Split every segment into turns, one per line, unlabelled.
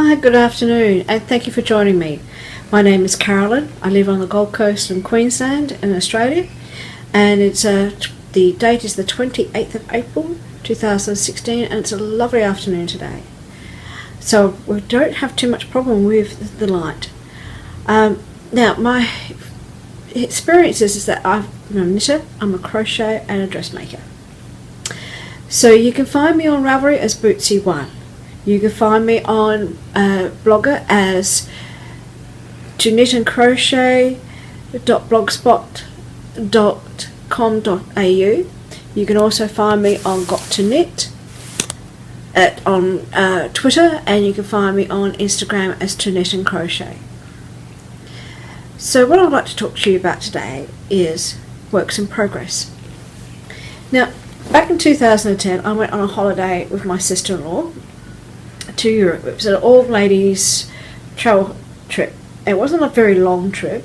Hi, good afternoon, and thank you for joining me. My name is Carolyn. I live on the Gold Coast in Queensland in Australia, and it's the date is the 28th of April 2016, and it's a lovely afternoon today. So we don't have too much problem with the light. Now my experience is that I'm a knitter, I'm a crochet and a dressmaker. So you can find me on Ravelry as Bootsy1. You can find me on Blogger as 2KnitnCrochet.blogspot.com.au. You can also find me on Got to Knit on Twitter, and you can find me on Instagram as 2KnitnCrochet. So what I'd like to talk to you about today is works in progress. Now, back in 2010, I went on a holiday with my sister-in-law to Europe. It was an all-ladies travel trip. It wasn't a very long trip,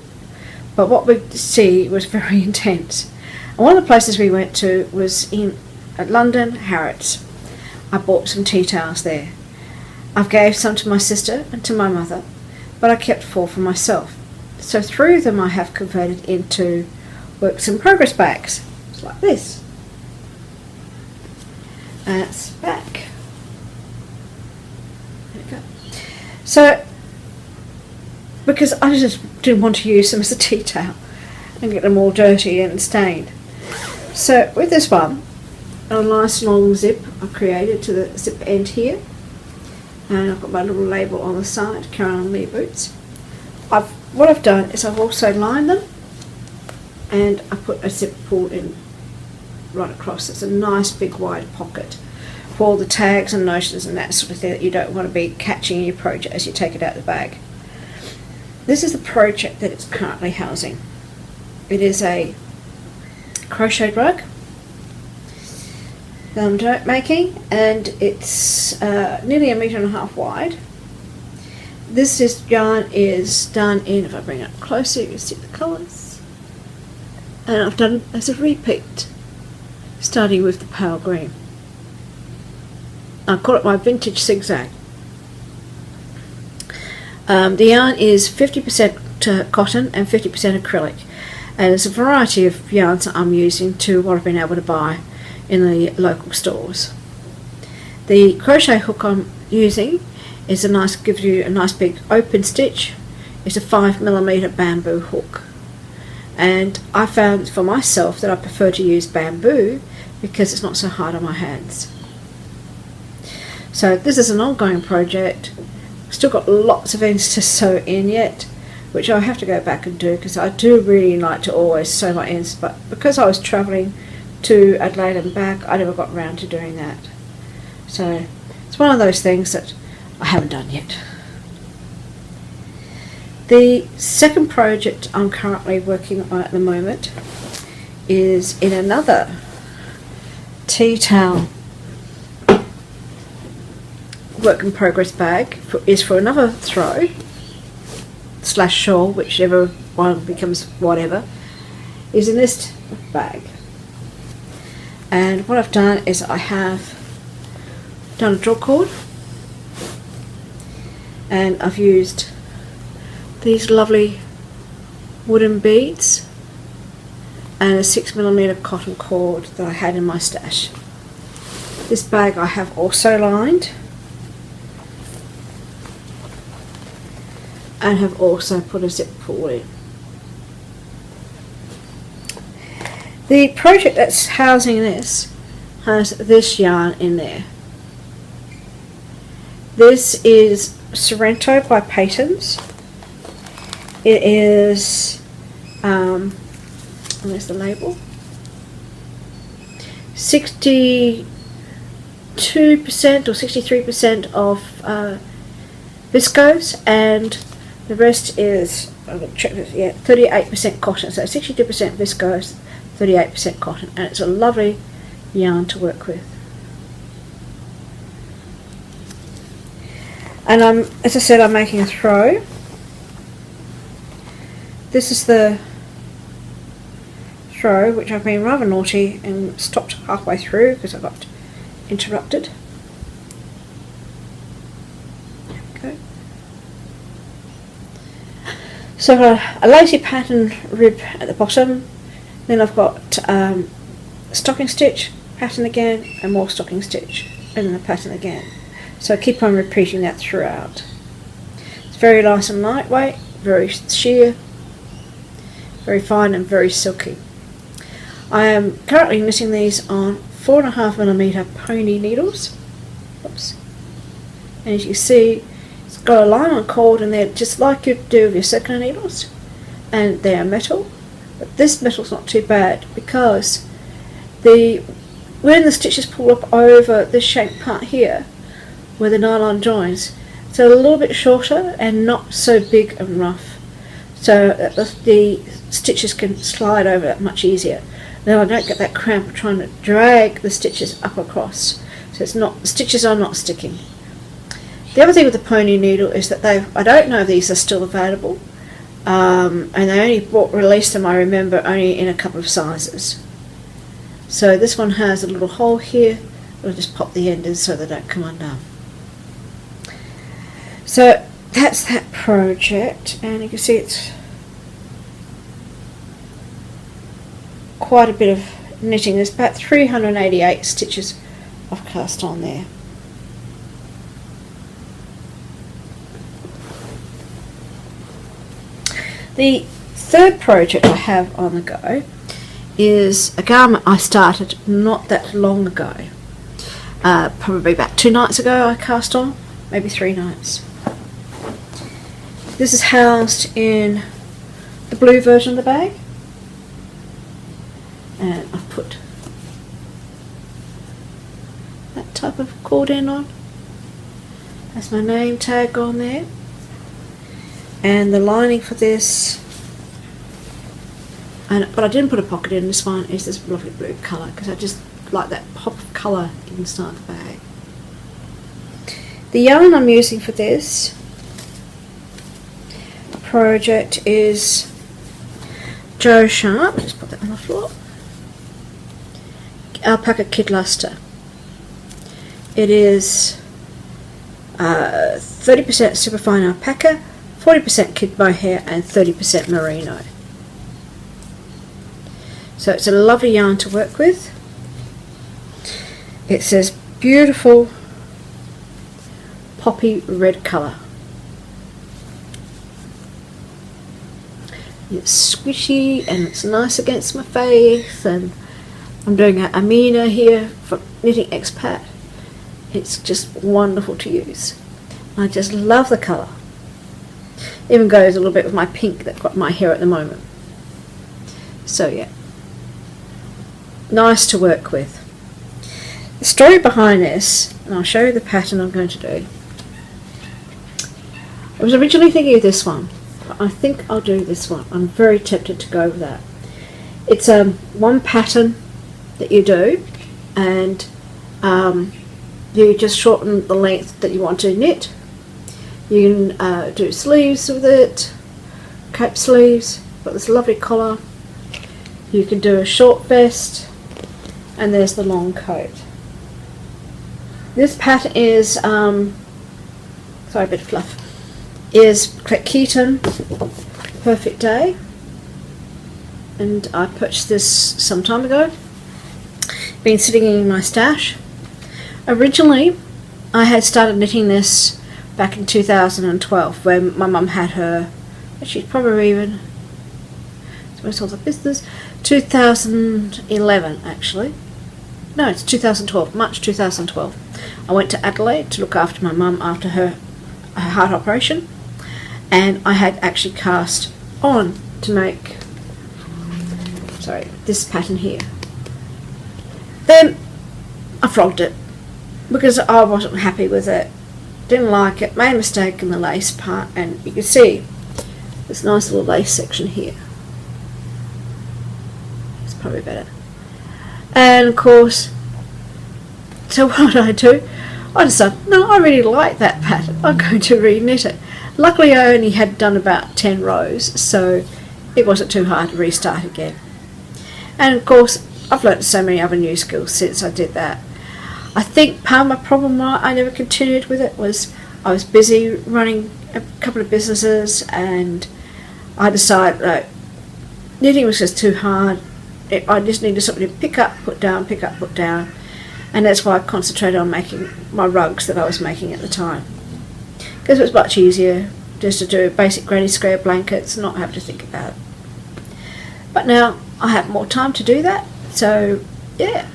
but what we see was very intense. And one of the places we went to was in London, Harrods. I bought some tea towels there. I gave some to my sister and to my mother, but I kept 4 for myself. So 3 of them I have converted into works in progress bags. It's like this. And it's back. There we go. So, because I just didn't want to use them as a tea towel and get them all dirty and stained. So with this one, a nice long zip I've created to the zip end here, and I've got my little label on the side, Carolyn Lee Boots. What I've done is I've also lined them, and I put a zip pull in right across. It's a nice big wide pocket for all the tags and notions and that sort of thing that you don't want to be catching in your project as you take it out of the bag. This is the project that it's currently housing. It is a crocheted rug that I'm making, and it's nearly 1.5 meters wide. This yarn is done in, if I bring it up closer you can see the colours, and I've done it as a repeat, starting with the pale green. I call it my vintage zigzag. The yarn is 50% cotton and 50% acrylic, and there's a variety of yarns that I'm using to what I've been able to buy in the local stores. The crochet hook I'm using is gives you a nice big open stitch. It's a 5mm bamboo hook, and I found for myself that I prefer to use bamboo because it's not so hard on my hands. So this is an ongoing project. Still got lots of ends to sew in yet, which I'll have to go back and do, because I do really like to always sew my ends, but because I was travelling to Adelaide and back, I never got around to doing that. So it's one of those things that I haven't done yet. The second project I'm currently working on at the moment is in another tea towel work in progress bag. Is for another throw / shawl, whichever one becomes whatever, is in this bag. And what I've done is I have done a draw cord, and I've used these lovely wooden beads and a 6mm cotton cord that I had in my stash. This bag I have also lined, and have also put a zip pull in. The project that's housing this has this yarn in there. This is Sorrento by Patons. It is, where's the label? 62% or 63% of viscose, and the rest is, I'll check this, 38% cotton. So 62% viscose, 38% cotton, and it's a lovely yarn to work with. And as I said, I'm making a throw. This is the throw, which I've been rather naughty and stopped halfway through because I got interrupted. There we go. So I've got a lacy pattern rib at the bottom, then I've got stocking stitch, pattern again, and more stocking stitch, and then a pattern again. So I keep on repeating that throughout. It's very light and lightweight, very sheer, very fine and very silky. I am currently knitting these on 4.5mm pony needles. Oops. And as you see, it's got a line on cord in there just like you do with your circular needles, and they are metal, but this metal's not too bad because when the stitches pull up over this shank part here where the nylon joins, it's a little bit shorter and not so big and rough, so that the stitches can slide over it much easier. Then I don't get that cramp of trying to drag the stitches up across, so the stitches are not sticking. The other thing with the pony needle is that I don't know if these are still available, and they only released them, I remember, only in a couple of sizes. So this one has a little hole here. I'll just pop the end in so they don't come undone. So that's that project, and you can see it's quite a bit of knitting. There's about 388 stitches I've cast on there. The third project I have on the go is a garment I started not that long ago. Probably about 2 nights ago I cast on, maybe 3 nights. This is housed in the blue version of the bag, and I've put that type of cord end on. That's my name tag on there, and the lining for this, but I didn't put a pocket in this one, is this lovely blue colour because I just like that pop of colour inside the bag. The yarn I'm using for this project is Joe Sharp, just put that on the floor, Alpaca Kid Luster. It is 30% superfine alpaca, 40% kid mohair and 30% merino. So it's a lovely yarn to work with. It says beautiful poppy red colour. It's squishy and it's nice against my face, and I'm doing a Amina here for Knitting Expat. It's just wonderful to use. I just love the colour. Even goes a little bit with my pink that's got my hair at the moment. So yeah, nice to work with. The story behind this, and I'll show you the pattern I'm going to do. I was originally thinking of this one, but I think I'll do this one. I'm very tempted to go with that. It's one pattern that you do, and you just shorten the length that you want to knit. You can do sleeves with it, cape sleeves, got this lovely collar. You can do a short vest, and there's the long coat. This pattern is, sorry, a bit of fluff, is Keaton Perfect Day, and I purchased this some time ago. Been sitting in my stash. Originally I had started knitting this back in 2012 when my mum had her, she's probably even, where's all the business, 2011 actually. No, it's 2012, March 2012. I went to Adelaide to look after my mum after her heart operation, and I had actually cast on to make, sorry, this pattern here. Then I flogged it because I wasn't happy with it, didn't like it, made a mistake in the lace part, and you can see this nice little lace section here. It's probably better. And of course, so what did I do? I decided, no, I really like that pattern, I'm going to re-knit it. Luckily I only had done about 10 rows, so it wasn't too hard to restart again. And of course I've learnt so many other new skills since I did that. I think part of my problem why I never continued with it was I was busy running a couple of businesses, and I decided that knitting was just too hard. I just needed something to pick up, put down, pick up, put down, and that's why I concentrated on making my rugs that I was making at the time, because it was much easier just to do basic granny square blankets and not have to think about it. But now I have more time to do that, so yeah,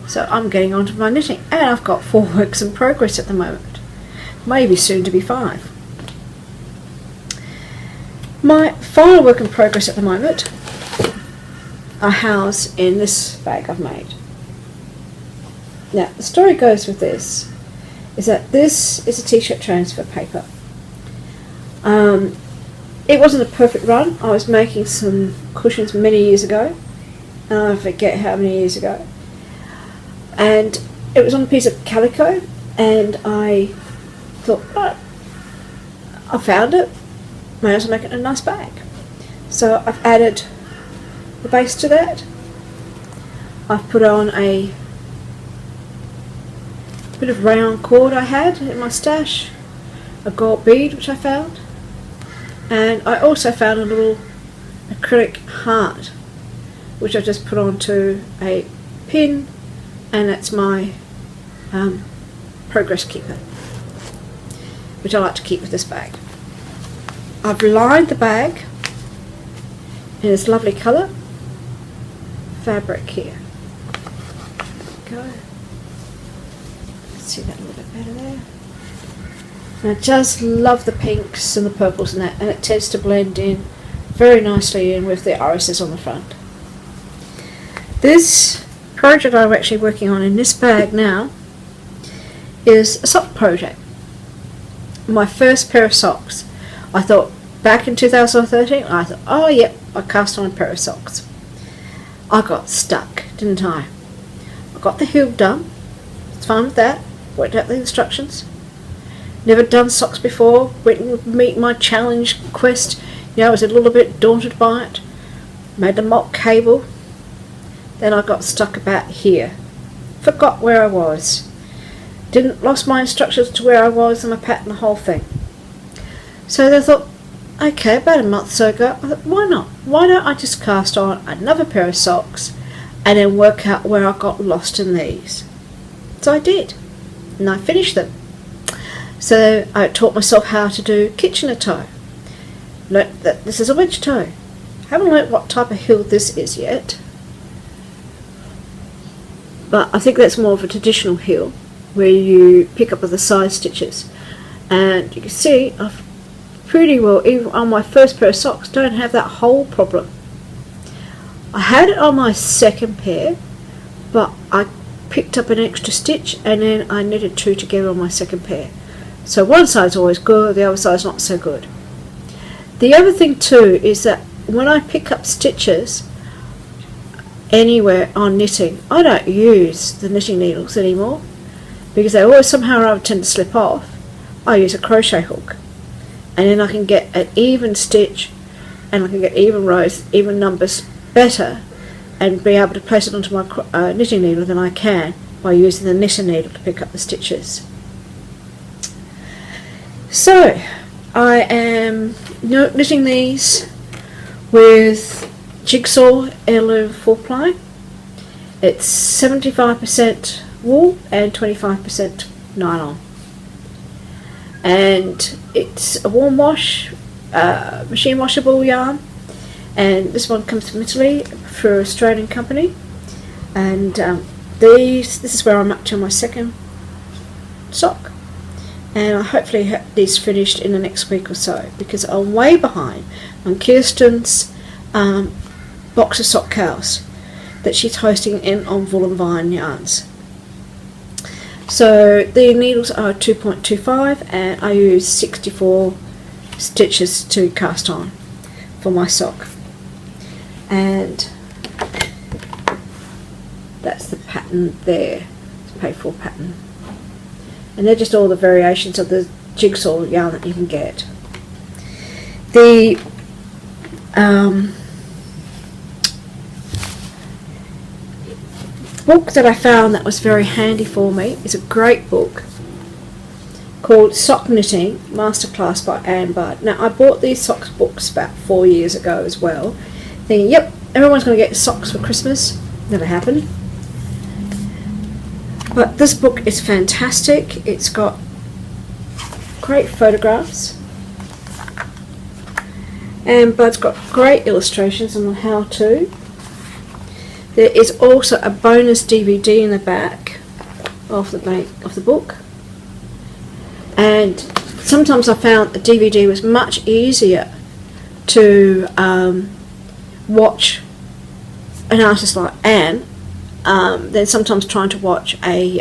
so I'm getting on to my knitting, and I've got 4 works in progress at the moment, maybe soon to be 5. My final work in progress at the moment are housed in this bag I've made. Now the story goes with this is that this is a t-shirt transfer paper. It wasn't a perfect run. I was making some cushions many years ago, and I forget how many years ago, and it was on a piece of calico, and I thought, oh, I found it, may as well make it a nice bag. So I've added the base to that. I've put on a bit of round cord I had in my stash, a gold bead which I found, and I also found a little acrylic heart which I just put onto a pin, and that's my progress keeper, which I like to keep with this bag. I've lined the bag in this lovely colour fabric here. Go. See that a little bit better there. And I just love the pinks and the purples and that, and it tends to blend in very nicely in with the irises on the front. This project I'm actually working on in this bag now is a sock project. My first pair of socks. I thought back in 2013, I thought, oh yep, I cast on a pair of socks. I got stuck, didn't I? I got the heel done, it's fine with that, worked out the instructions. Never done socks before, went and meet my challenge quest, I was a little bit daunted by it. Made the mock cable, then I got stuck about here. Forgot where I was. Lost my instructions to where I was and my pattern, the whole thing. So I thought, okay, about a month or so ago, I thought, why not? Why don't I just cast on another pair of socks and then work out where I got lost in these? So I did, and I finished them. So I taught myself how to do Kitchener toe. Learnt that this is a wedge toe. Haven't learnt what type of heel this is yet, but I think that's more of a traditional heel where you pick up with the side stitches. And you can see I've pretty well, even on my first pair of socks, don't have that hole problem. I had it on my second pair, but I picked up an extra stitch and then I knitted 2 together on my second pair. So one side's always good, the other side's not so good. The other thing too is that when I pick up stitches anywhere on knitting, I don't use the knitting needles anymore because they always somehow or other tend to slip off. I use a crochet hook, and then I can get an even stitch and I can get even rows, even numbers better, and be able to place it onto my knitting needle than I can by using the knitting needle to pick up the stitches. So I am knitting these with Jigsaw Heirloom 4-ply. It's 75% wool and 25% nylon, and it's a warm wash, machine washable yarn, and this one comes from Italy for an Australian company. And this is where I'm up to my second sock, and I hopefully have these finished in the next week or so, because I'm way behind on Kirsten's box of sock cows that she's hosting in on Wool and Vine yarns. So the needles are 2.25 and I use 64 stitches to cast on for my sock, and that's the pattern there. It's a paid for pattern, and they're just all the variations of the jigsaw yarn that you can get. The book that I found that was very handy for me is a great book, called Sock Knitting Masterclass by Anne Budd. Now I bought these socks books about 4 years ago as well, thinking, yep, everyone's going to get socks for Christmas. Never happened. But this book is fantastic. It's got great photographs, and Bud's got great illustrations on how to. There is also a bonus DVD in the back of the book, and sometimes I found the DVD was much easier to watch an artist like Anne than sometimes trying to watch a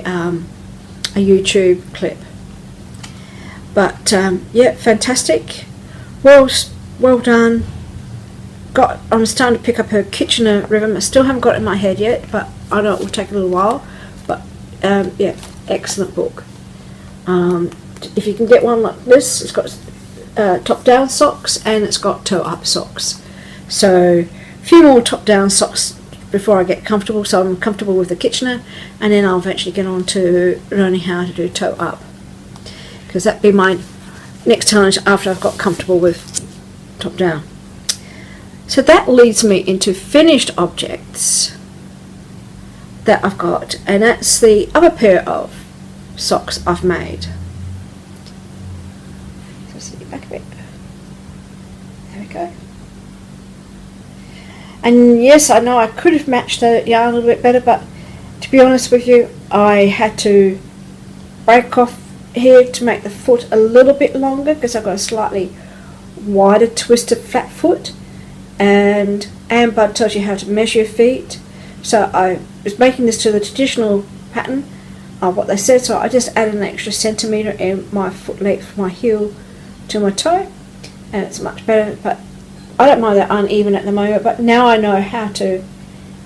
YouTube clip. But yeah, fantastic, well done. I'm starting to pick up her Kitchener rhythm. I still haven't got it in my head yet, but I know it will take a little while. But yeah, excellent book. If you can get one like this, it's got top down socks and it's got toe up socks. So a few more top down socks before I get comfortable, so I'm comfortable with the Kitchener, and then I'll eventually get on to learning how to do toe up, because that'd be my next challenge after I've got comfortable with top down. So that leads me into finished objects that I've got, and that's the other pair of socks I've made. So see back a bit. There we go. And yes, I know I could have matched the yarn a little bit better, but to be honest with you, I had to break off here to make the foot a little bit longer because I've got a slightly wider twisted flat foot, and Anne Budd tells you how to measure your feet. So I was making this to the traditional pattern of what they said, so I just added an extra centimetre in my foot length from my heel to my toe, and it's much better. But I don't mind that uneven at the moment, but now I know how to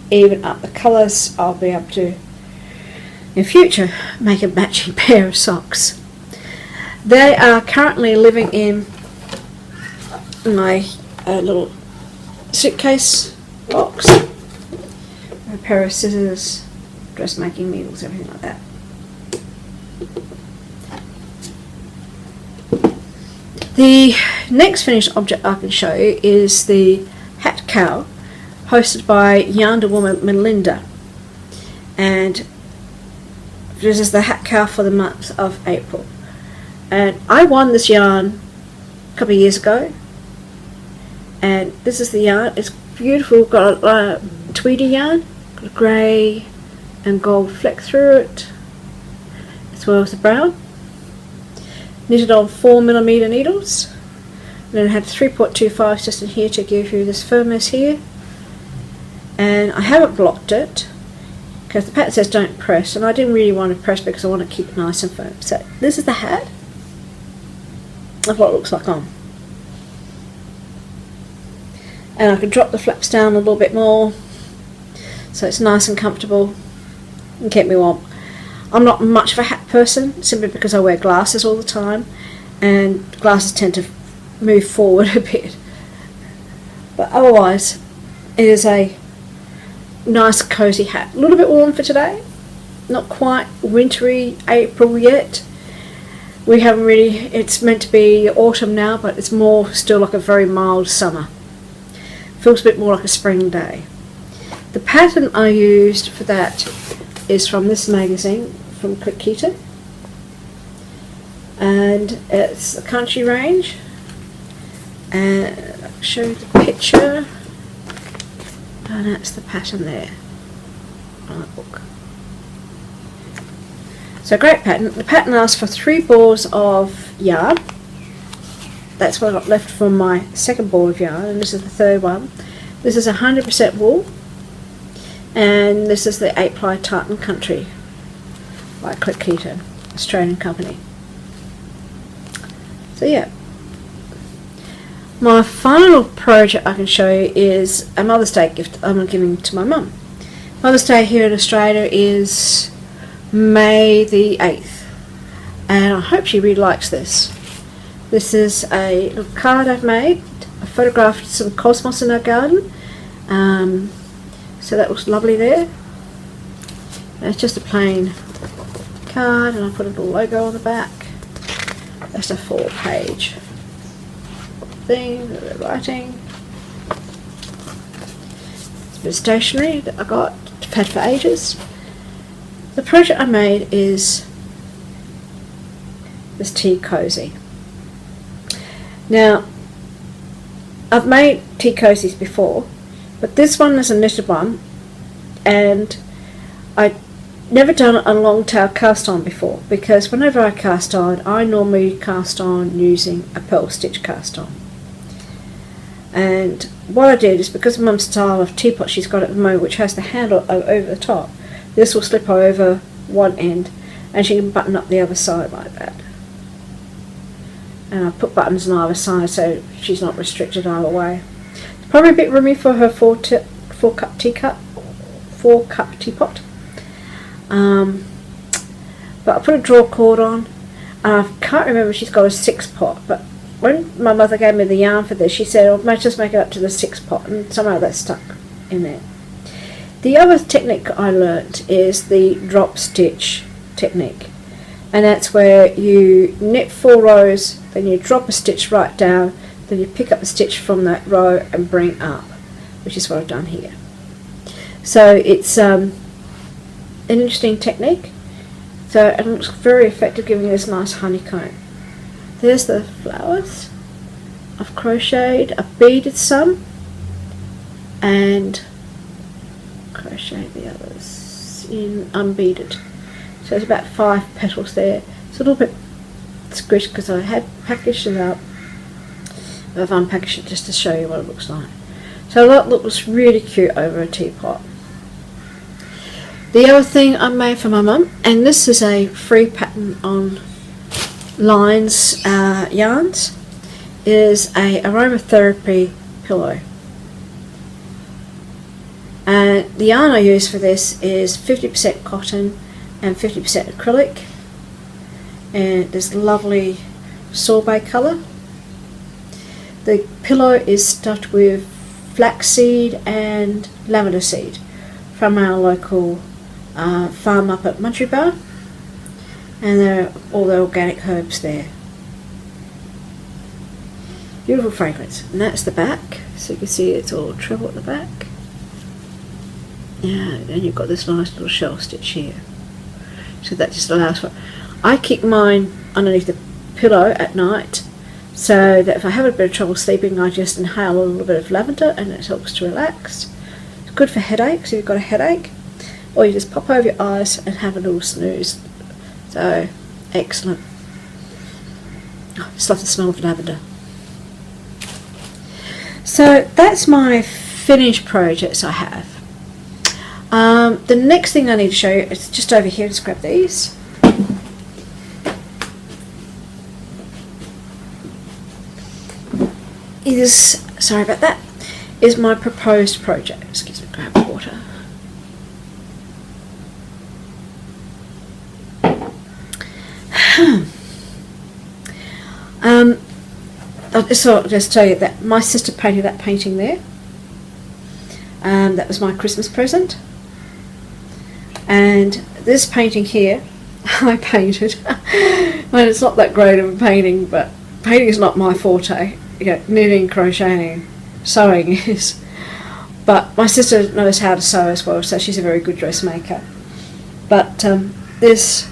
even up the colours, I'll be able to in future make a matching pair of socks. They are currently living in my little suitcase box, a pair of scissors, dressmaking needles, everything like that. The next finished object I can show you is the hat cow, hosted by Yarn Woman Melinda, and this is the hat cow for the month of April. And I won this yarn a couple of years ago, and this is the yarn. It's beautiful, got a tweedy yarn, got a grey and gold fleck through it, as well as the brown. Knitted on 4mm needles, and then I had 3.25 just in here to give you this firmness here. And I haven't blocked it because the pattern says don't press, and I didn't really want to press because I want to keep it nice and firm. So this is the hat of what it looks like on, and I can drop the flaps down a little bit more so it's nice and comfortable and keep me warm. I'm not much of a hat person simply because I wear glasses all the time, and glasses tend to move forward a bit, but otherwise it is a nice cozy hat. A little bit warm for today, not quite wintry April yet. We haven't really, it's meant to be autumn now, but it's more still like a very mild summer. Feels a bit more like a spring day. The pattern I used for that is from this magazine, from crocheter, and it's a country range, and I'll show you the picture, and that's the pattern there on the book. So great pattern. The pattern asks for 3 balls of yarn. That's what I got left from my second ball of yarn, and this is the third one. This is 100% wool, and this is the 8-ply tartan country by crocheter, Australian company. So yeah, my final project I can show you is a Mother's Day gift I'm giving to my mum. Mother's Day here in Australia is May the 8th, and I hope she really likes this. This is a little card I've made. I photographed some cosmos in our garden, so that looks lovely there. And it's just a plain card, and I put a little logo on the back. That's a 4-page thing that we're writing. It's a bit of stationery that I got, had for ages. The project I made is this tea cozy. Now, I've made tea cozies before, but this one is a knitted one, and I'd never done a long tail cast on before, because whenever I cast on, I normally cast on using a pearl stitch cast on. And what I did is, because of Mum's style of teapot she's got at the moment, which has the handle over the top, this will slip over one end and she can button up the other side like that. And I put buttons on either side so she's not restricted either way. It's probably a bit roomy for her 4-cup teapot. But I put a draw cord on. I can't remember if she's got a 6-pot, but when my mother gave me the yarn for this, she said, "Oh, just make it up to the 6-pot," and somehow that stuck in there. The other technique I learnt is the drop stitch technique, and that's where you knit 4 rows, then you drop a stitch right down, then you pick up a stitch from that row and bring up, which is what I've done here. So it's an interesting technique, so it looks very effective, giving this nice honeycomb. There's the flowers I've crocheted. I've beaded some and crocheted the others in unbeaded. So there's about 5 petals there. It's a little bit squished because I had packaged it up. I've unpackaged it just to show you what it looks like. So that looks really cute over a teapot. The other thing I made for my mum, and this is a free pattern on Lines yarns, is a aromatherapy pillow. And the yarn I use for this is 50% cotton and 50% acrylic, and this lovely sorbet colour. The pillow is stuffed with flaxseed and lavender seed from our local farm up at Muntry Bar, and there are all the organic herbs there. Beautiful fragrance. And that's the back, so you can see it's all treble at the back. Yeah, and you've got this nice little shell stitch here, so that just allows for. I keep mine underneath the pillow at night, so that if I have a bit of trouble sleeping, I just inhale a little bit of lavender and it helps to relax. It's good for headaches if you've got a headache, or you just pop over your eyes and have a little snooze. So excellent. I just love the smell of lavender. So that's my finished projects I have. The next thing I need to show you is just over here. Just grab these. Sorry about that, is my proposed project. Excuse me, grab water. So I'll just tell you that my sister painted that painting there. That was my Christmas present. And this painting here, I painted. Well, it's not that great of a painting, but painting is not my forte. Knitting, crocheting, sewing is. But my sister knows how to sew as well, so she's a very good dressmaker. But this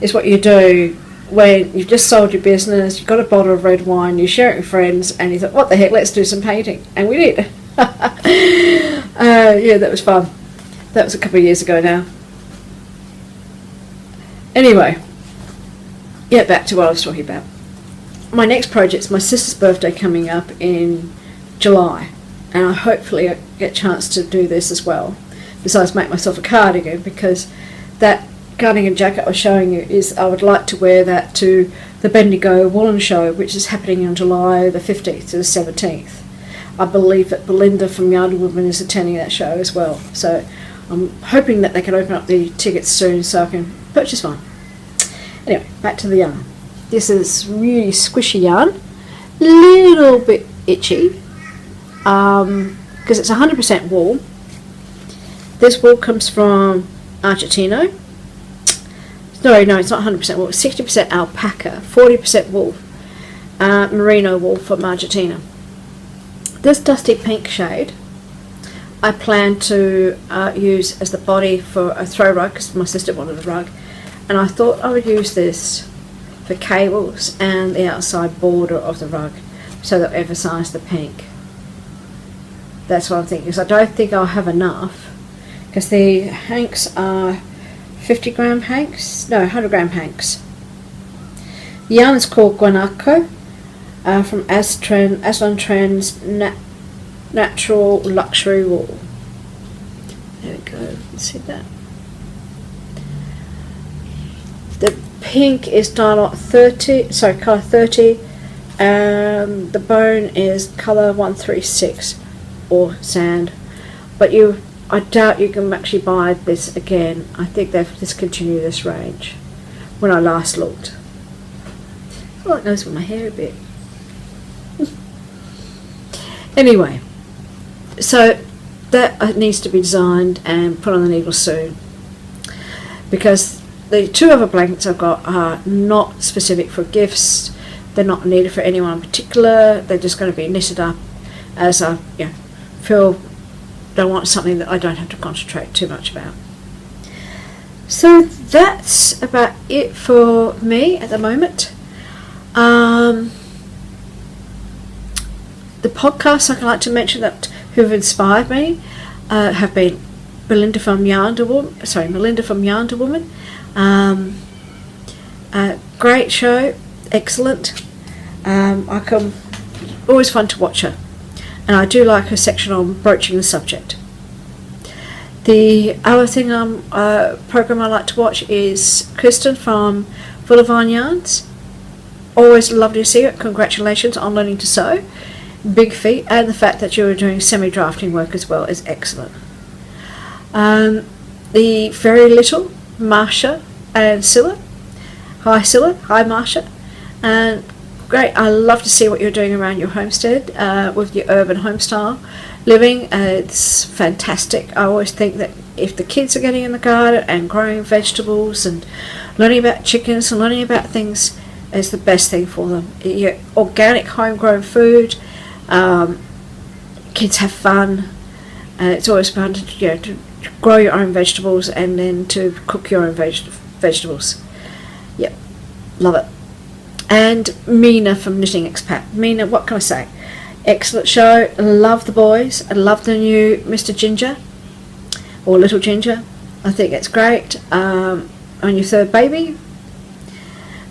is what you do when you've just sold your business, you've got a bottle of red wine, you share it with friends, and you thought, what the heck, let's do some painting. And we did. Yeah, that was fun. That was a couple of years ago now. Anyway, yeah, back to what I was talking about. My next project's my sister's birthday coming up in July, and I hopefully get a chance to do this as well, besides make myself a cardigan, because that cardigan jacket I was showing you is, I would like to wear that to the Bendigo Woolen Show, which is happening on July the 15th to the 17th. I believe that Belinda from Yardley Woodman is attending that show as well, so I'm hoping that they can open up the tickets soon so I can purchase one. Anyway, back to the yarn. This is really squishy yarn, little bit itchy, because it's 100% wool. This wool comes from Argentino. No, it's not 100% wool, 60% alpaca, 40% wool, merino wool from Argentina. This dusty pink shade I plan to use as the body for a throw rug, because my sister wanted a rug, and I thought I would use this for cables and the outside border of the rug, so that emphasise the pink. That's what I'm thinking, because I don't think I'll have enough, because the hanks are 50 gram hanks, no, 100 gram hanks. The yarn is called Guanaco, from Aslan Trends Natural Luxury Wool. There we go, you can see that. The pink is colour 30, and the bone is colour 136, or sand. But I doubt you can actually buy this again. I think they've discontinued this range when I last looked. I feel like it goes with my hair a bit. Anyway, so that needs to be designed and put on the needle soon, because the two other blankets I've got are not specific for gifts. They're not needed for anyone in particular. They're just going to be knitted up as I feel don't want something that I don't have to concentrate too much about. So that's about it for me at the moment. The podcasts I'd like to mention that who've inspired me have been Melinda from Yarnder Woman. Great show, excellent. Always fun to watch her, and I do like her section on broaching the subject. The other thing program I like to watch is Kristen from Full of Yarn Yarns. Always lovely to see her. Congratulations on learning to sew. Big feat, and the fact that you are doing semi-drafting work as well is excellent. The very little Marsha and Scylla. Hi Scylla, hi Marsha. And great, I love to see what you're doing around your homestead with your urban homestyle living. It's fantastic. I always think that if the kids are getting in the garden and growing vegetables and learning about chickens and learning about things, it's the best thing for them. Your organic homegrown food, kids have fun, and it's always fun to grow your own vegetables and then to cook your own vegetables. Yep, love it. And Mina from Knitting Expat. Mina, what can I say? Excellent show. Love the boys. I love the new Mr. Ginger, or Little Ginger. I think it's great. On your third baby.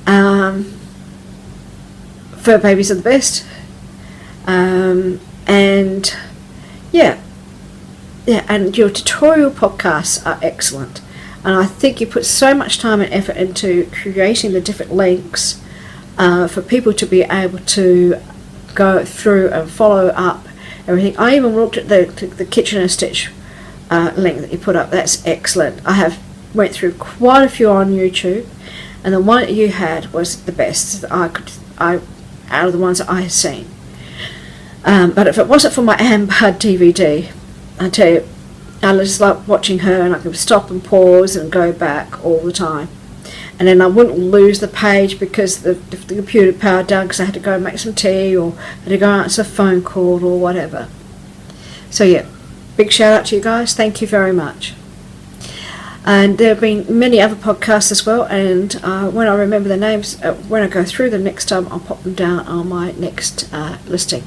Fur babies are the best. And and your tutorial podcasts are excellent, and I think you put so much time and effort into creating the different links for people to be able to go through and follow up everything. I even looked at the Kitchen and Stitch link that you put up. That's excellent. I have went through quite a few on YouTube, and the one that you had was the best that I out of the ones that I had seen. But if it wasn't for my Anne Budd DVD, I tell you, I just like watching her, and I could stop and pause and go back all the time. And then I wouldn't lose the page because the computer powered down, because I had to go and make some tea, or had to go answer a phone call or whatever. So yeah, big shout out to you guys. Thank you very much. And there have been many other podcasts as well, and when I remember the names, when I go through them next time, I'll pop them down on my next listing.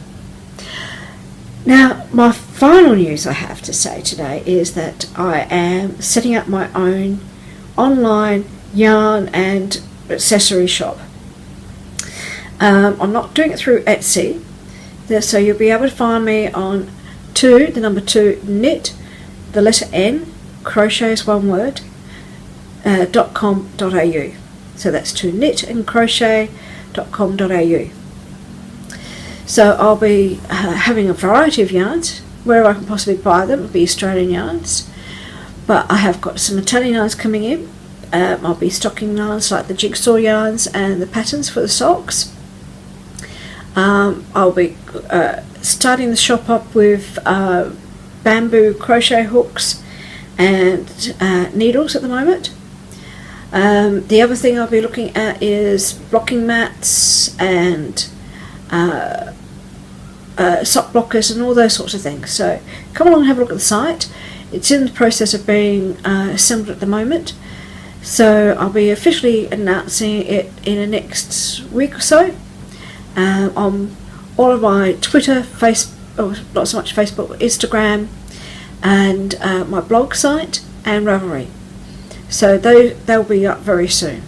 Now, my final news I have to say today is that I am setting up my own online yarn and accessory shop. I'm not doing it through Etsy, so you'll be able to find me on the number 2 knit, the letter N, crochet is one word, .com.au. So that's 2KnitnCrochet.com.au. So I'll be having a variety of yarns. Where I can possibly buy them will be Australian yarns, but I have got some Italian yarns coming in. I'll be stocking yarns like the jigsaw yarns and the patterns for the socks. I'll be starting the shop up with bamboo crochet hooks and needles at the moment. The other thing I'll be looking at is blocking mats and sock blockers and all those sorts of things. So come along and have a look at the site. It's in the process of being assembled at the moment, so I'll be officially announcing it in the next week or so on all of my Twitter, not so much Facebook, but Instagram, and my blog site and Ravelry. So they'll be up very soon.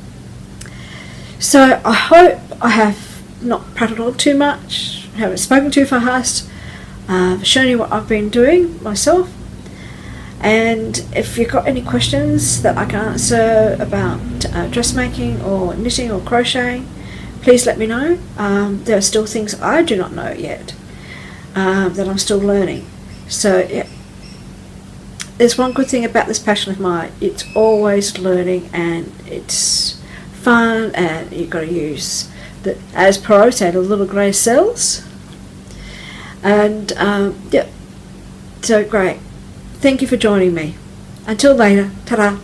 So I hope I have not prattled on too much, haven't spoken too fast, shown you what I've been doing myself. And if you've got any questions that I can answer about dressmaking or knitting or crocheting, please let me know. There are still things I do not know yet that I'm still learning. So yeah, there's one good thing about this passion of mine: it's always learning, and it's fun, and you've got to use the, as Perot said, the little grey cells. And yeah, so great. Thank you for joining me. Until later, ta-da.